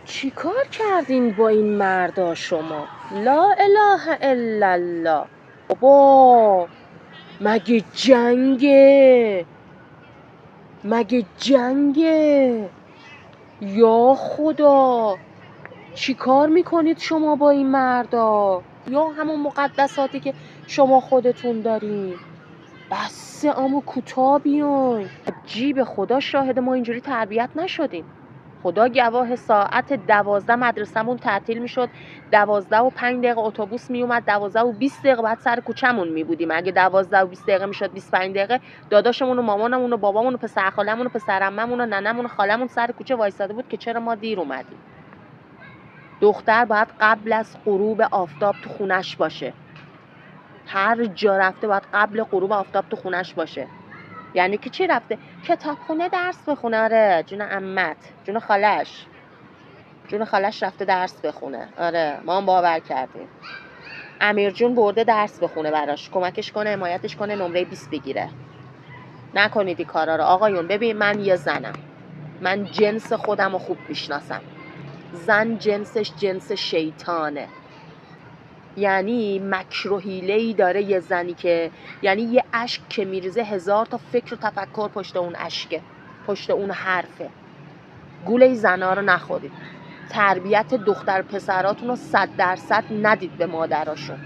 چی کار کردین با این مردا شما؟ لا اله الا الله. بابا مگه جنگه؟ یا خدا، چی کار میکنید شما با این مردا؟ یا همون مقدساتی که شما خودتون دارین؟ بس امو کوتاه بیاین. جیب خدا شاهد، ما اینجوری تربیت نشدیم. خدا گواه، ساعت 12 مدرسمون تعطیل میشد، 12:05 اتوبوس میومد، 12:20 بعد سر کوچمون میبودیم. اگه 12:20 میشد 25 دقیقه داداشمون و مامانمون و بابامون و پسر خالمون و پسر عممون و ننمون و خالمون سر کوچه وایساده بود که چرا ما دیر اومدیم. دختر باید قبل از غروب آفتاب تو خونش باشه. هر جا رفته باید قبل غروب آفتاب تو خونش باشه. یعنی که چی رفته؟ کتابخونه درس بخونه. آره جون عمت، جون خالش رفته درس بخونه. آره ما هم باور کردیم. امیر جون برده درس بخونه براش، کمکش کنه، حمایتش کنه، نمره 20 بگیره. نکنید این کارا رو آقایون. ببین من یه زنم، من جنس خودم رو خوب میشناسم. زن جنسش جنس شیطانه. یعنی مکر و حیله‌ای داره یه زنی که، یعنی یه اشک که میریزه 1000 تا فکر و تفکر پشت اون اشکه، پشت اون حرفه. گوله زنا رو نخورید. تربیت دختر پسراتون رو 100% ندید به مادراشون.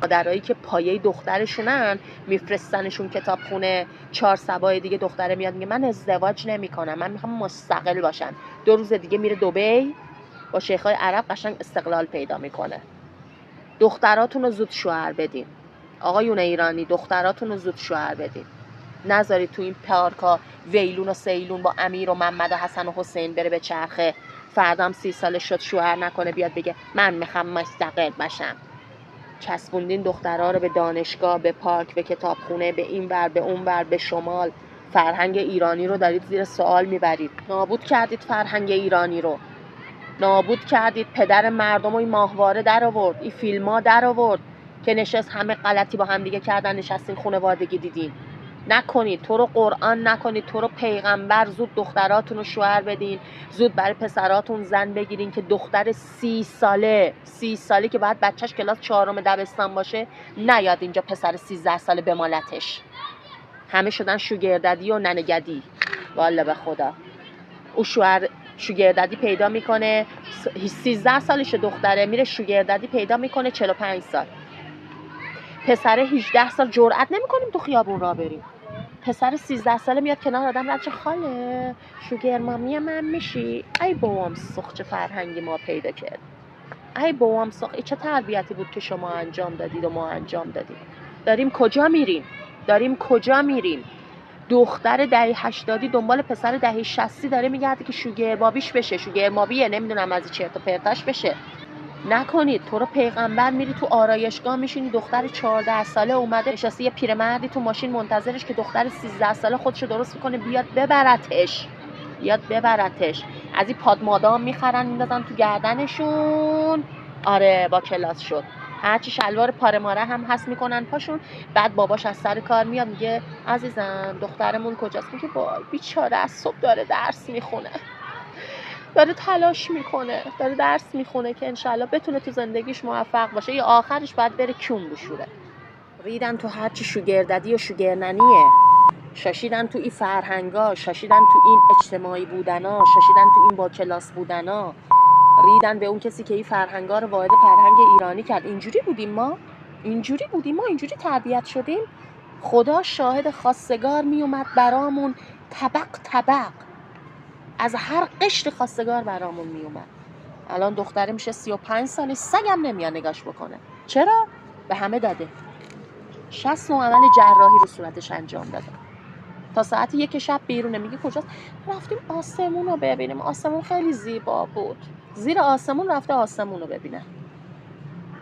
مادرایی که پایه دخترشونن میفرستنشون کتابخونه، 4 صبای دیگه دختره میاد میگه من ازدواج نمی‌کنم، من میخوام مستقل باشم. 2 روز دیگه میره دبی با شیخای عرب قشنگ استقلال پیدا میکنه. دختراتون رو زود شوهر بدین. آقایون ایرانی دختراتون رو زود شوهر بدین. نذارید تو این پارکا ویلون و سیلون با امیر و محمد و حسن و حسین بره به چرخه. فردا هم 30 سالش شد شوهر نکنه بیاد بگه من میخوام مستقل باشم. چسبوندین دخترها رو به دانشگاه، به پارک، به کتابخونه، به این ور به اون ور، به شمال. فرهنگ ایرانی رو دارید زیر سوال میبرید. نابود کردید فرهنگ ایرانی رو. نابود کردید. پدر مردم و این ماهواره در آورد، این فیلم ها در آورد که نشست همه غلطی با هم دیگه کردن، نشستین خانوادگی دیدین. نکنید. تو رو قرآن نکنید. تو رو پیغمبر. زود دختراتون رو شوهر بدین. زود برای پسراتون زن بگیرین که دختر 30 ساله که بعد بچهش کلاس 4 دبستان باشه نیاد اینجا پسر 13 ساله بمالتش. همه شدن شوگرددی و ننگدی. والله به خدا. او شوهر شوگرددی پیدا میکنه 13 سالشه، دختره میره شوگرددی پیدا میکنه 45 سال. پسر 18 سال جرئت نمیکنیم تو خیابون راه بریم. پسر 13 ساله میاد کنار آدم رد، خاله شوگر مامی من میشی؟ ای بابام سخ، چه فرهنگی ما پیدا کرد. ای بابام سخ، ای چه تربیتی بود که شما انجام دادید و ما انجام دادیم. داریم کجا میریم؟ دختر دهه 80 دنبال پسر دهه 60 داره میگرده که شوگر بابیش بشه. شوگر مابیه نمیدونم از چرت و پرتاش بشه. نکنید. تو رو پیغمبر میری تو آرایشگاه میشینی دختر 14 ساله اومده نشسته، یه پیرمردی تو ماشین منتظرش که دختر 13 ساله خودشو درست میکنه بیاد ببرتش. از این پادمادام میخرن میندازن تو گردنشون. آره با کلاس شد. هرچی شلوار پاره ماره هم هست میکنن پاشون. بعد باباش از سر کار میاد میگه عزیزم دخترمون کجاست؟ میگه وای بیچاره از صبح داره درس میخونه، داره تلاش میکنه، داره درس میخونه که انشالله بتونه تو زندگیش موفق باشه. یا آخرش باید بره کیون بشوره. ریدن تو هرچی شوگرددی و شوگرننیه. شاشیدن تو این فرهنگا، شاشیدن تو این اجتماعی بودنا، شاشیدن تو این با کلاس بودنا. ریدن به اون کسی که این فرهنگا رو وارد فرهنگ ایرانی کرد. اینجوری بودیم ما، اینجوری تربیت شدیم. خدا شاهد خواستگار میومد برامون طبق از هر قشر خواستگار برامون میومد. الان دختره میشه 35 ساله، سگم نمیاد نگاش بکنه. چرا؟ به همه داده. 60 عمل جراحی رو صورتش انجام داده. تا ساعت 1 شب بیرونه. میگه کجاست؟ رفتیم آسمون رو ببینیم. آسمون خیلی زیبا بود. زیر آسمون رفته آسمون رو ببینه.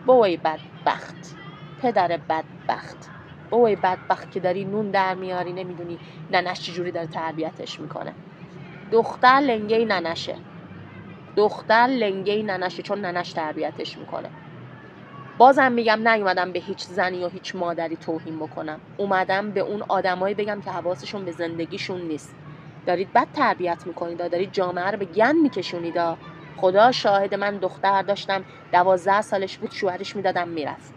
بوی بدبخت، پدر بدبخت، بوی بدبخت که داری نون در میاری نمیدونی ننش چجوری داره تربیتش میکنه. دختر لنگه ننشه چون ننش تربیتش میکنه. بازم میگم نیومدم به هیچ زنی و هیچ مادری توهین بکنم. اومدم به اون آدمایی بگم که حواسشون به زندگیشون نیست. دارید بد تربیت میکنید، دارید جامعه رو به گند میکشونید. خدا شاهد من دختر داشتم 12 سالش بود شوهرش میدادم میرفت.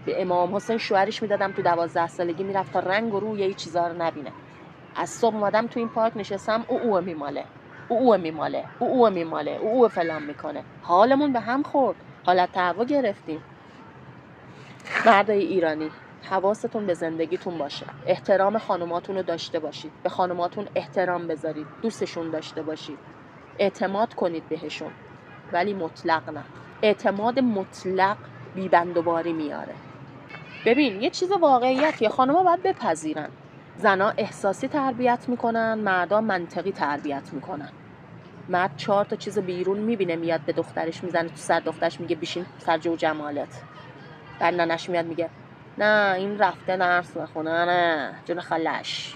به امام حسین شوهرش میدادم تو 12 سالگی میرفت تا رنگ و روی یه چیزا رو نبینه. از صبح اومدم تو این پارک نشستم او میماله او فلان میکنه. حالمون به هم خورد، حالت تهوع گرفتیم. مردای ایرانی حواستون به زندگیتون باشه، احترام خانوماتون رو داشته باشید، به خانوماتون احترام بذارید، دوستشون داشته باشید، اعتماد کنید بهشون، ولی مطلق نه. اعتماد مطلق بی‌بند و باری میاره. ببین یه چیز واقعیتیه، خانوما باید بپذیرن زنا احساسی تربیت میکنن، مردا منطقی تربیت میکنن. مرد 4 تا چیز بیرون میبینه میاد به دخترش میزنه تو سر دخترش، میگه بیشین سر جو جمالت. بعد ننش میاد میگه نه این رفته درس بخونه، نه جون خالش،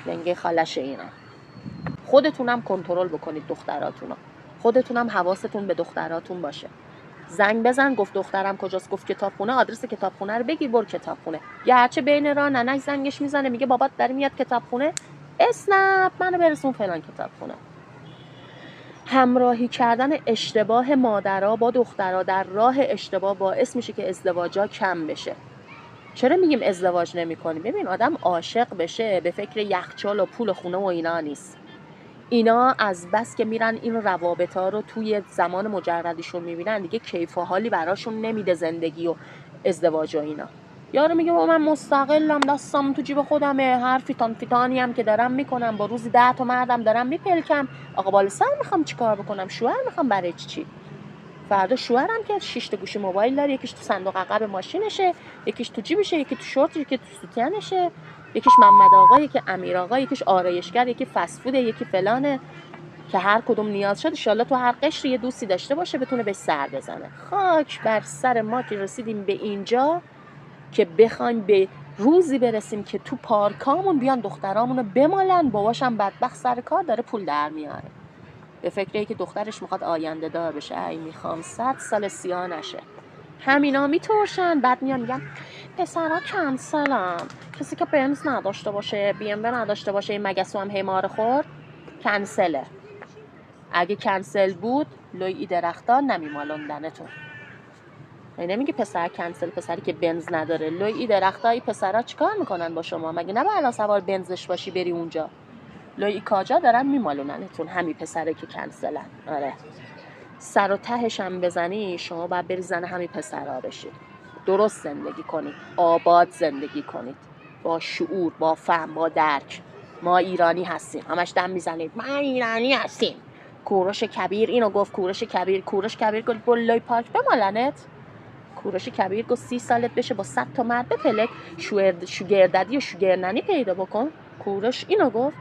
لنگه خالش اینا. خودتونم کنترل بکنید دختراتونو، خودتونم حواستون به دختراتون باشه. زنگ بزن گفت دخترم کجاست، گفت کتابخونه، آدرس کتابخونه رو بگیر برو کتابخونه. گرچه بین راه ننش زنگش میزنه میگه بابات داره میاد کتابخونه، اسنپ منو برسون فلان کتابخونه. همراهی کردن اشتباه مادرها با دخترها در راه اشتباه باعث میشه که ازدواجا کم بشه. چرا میگیم ازدواج نمی‌کنیم؟ ببین آدم عاشق بشه به فکر یخچال و پول خونه و اینا نیست. اینا از بس که میرن این روابطا رو توی زمان مجردیشون میبینن دیگه کیف و حالی براشون نمیده زندگی و ازدواج و اینا. یارو میگه با من مستقلم، دستم تو جیب خودمه، هر فیتانی هم که دارم میکنم، با روزی 10 تا مردم دارم میپلکم، آقا بالا سر میخوام چیکار بکنم، شوهر میخوام برای چی؟ فردا شوهرم که 6 تا گوشی موبایل داره، یکیش تو صندوق عقب ماشینشه، یکیش تو جیبشه، یکی تو شورت، یکی تو سوتیانشه، یکیش محمد آقا، یکی امیر آقا، یکیش آرایشگر، یکی فست فود، یکی فلانه، که هر کدوم نیاز شد ان شاءالله تو هر قشری یه دوستی داشته باشه بتونه به سر بزنه. خاک بر سر ما که رسیدیم به اینجا که بخوایم به روزی برسیم که تو پارکامون بیان دخترامونو بمالن، باباشم بدبخت سر کار داره پول در میاره، به فکر که دخترش میخواد آینده دار بشه. ای میخوام 100 سال سیاه نشه. همینا میترشن، بعد میان میگن پسرا کنسلن، کسی که بنز نداشته باشه، بی ام نداشته باشه، این مگسو هم هیمار خورد کنسله. اگه کنسل بود لوی درختان نمیمالوندنتون. یعنی نمیگه پسر کنسل، پسری که بنز نداره. لوی درختای پسرا چیکار میکنن با شما؟ مگه نه الان سوار بنزش باشی بری اونجا؟ لوی کاجا دارن میمالوننتون، همین پسره که کنسلن. آره سر و تهش هم بزنی شما باید بری زن همین پسرها بشید. درست زندگی کنید، آباد زندگی کنید، با شعور، با فهم، با درک. ما ایرانی هستیم، همش دم میزنید ما ایرانی هستیم. کوروش کبیر اینو گفت، کوروش کبیر گفت بلای پارک بمالنت. کوروش کبیر گفت 30 سالت بشه با 100 تا مرد بپلک، شوگرددی و شوگرننی پیدا بکن. کوروش اینو گفت.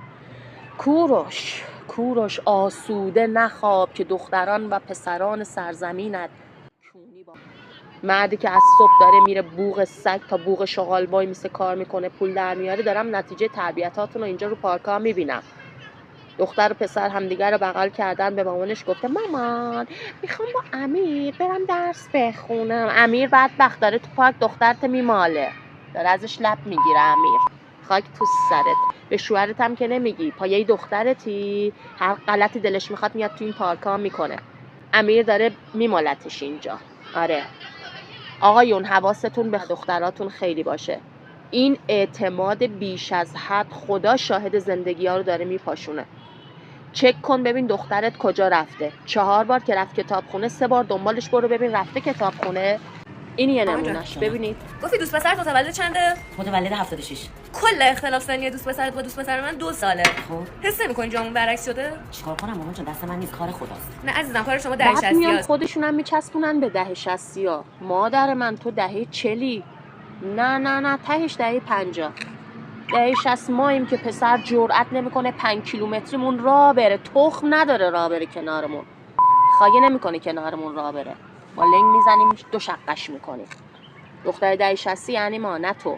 کوروش آسوده نخواب که دختران و پسران سرزمینت کونی با مردی که از صبح داره میره بوق سگ تا بوق شغال وای میسه کار میکنه پول در میاره. دارم نتیجه تربیتاتون رو اینجا رو پارکا میبینم. دختر و پسر همدیگر رو بغل کردن، به مامانش گفته مامان میخوام با امیر برم درس بخونم. امیر بدبخت داره تو پارک دخترت میماله، داره ازش لب میگیره. امیر خاک تو سرت. به شوهرت هم که نمیگی، پایه دخترتی، هر غلطی دلش میخواد میاد تو این پارکا میکنه. امیر داره میمالتش اینجا. آره آقایون حواستون به دختراتون خیلی باشه. این اعتماد بیش از حد خدا شاهد زندگی ها رو داره میپاشونه. چک کن ببین دخترت کجا رفته. 4 بار که رفت کتابخونه، 3 بار دنبالش برو ببین رفته کتابخونه. این یه نمونهش. ببینید گفتی دوست پسرت متولد چنده؟ متولد 76. کل اختلاف سنی دوست پسرت با دوست پسر من 2 ساله. خب حس نمی‌کنی جامون برعکس شده؟ چیکار کنم مامان جان، دست من نیست، کار خداست. نه عزیزم کار شما بعد 60 میان است. خودشون هم میچسبونن به 60 ها. مادر من تو 40. نه تهش 50. 60 ماییم که پسر جرئت نمیکنه 5 کیلومتریمون راه بره، تخم نداره راه بره کنارمون، خایه نمیکنه کنارمون راه بره، ما لنگ میزنیم 2 شقش میکنیم. دختر 60 یعنی ما، نه تو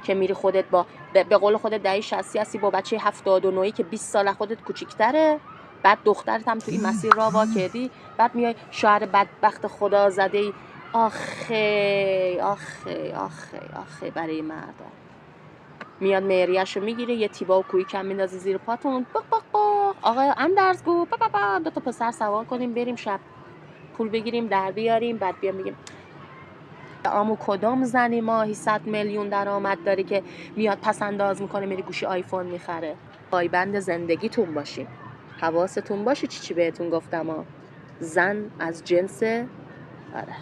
که میری خودت با به قول خودت 60 هستی با بچه 79 که 20 سال خودت کوچیک‌تره، بعد دخترت هم تو این مسیر راه وا کردی، بعد میای شوهر بدبخت خدا زده‌ای. آخه برای مردا میاد مهریه‌شو میگیره، یه تیبا و کوی کم میندازه زیر پاتون، بق آقا اندرزگو با 2 تا پسر سوار کنیم بریم شب پول بگیریم در بیاریم بعد بیام بگیم آمو کدام زنی ماهی 100 میلیون درآمد داری که میاد پس انداز میکنه میری گوشی آیفون میخره. پایبند زندگیتون باشین، حواستون باشه چی بهتون گفتم ها. زن از جنس آره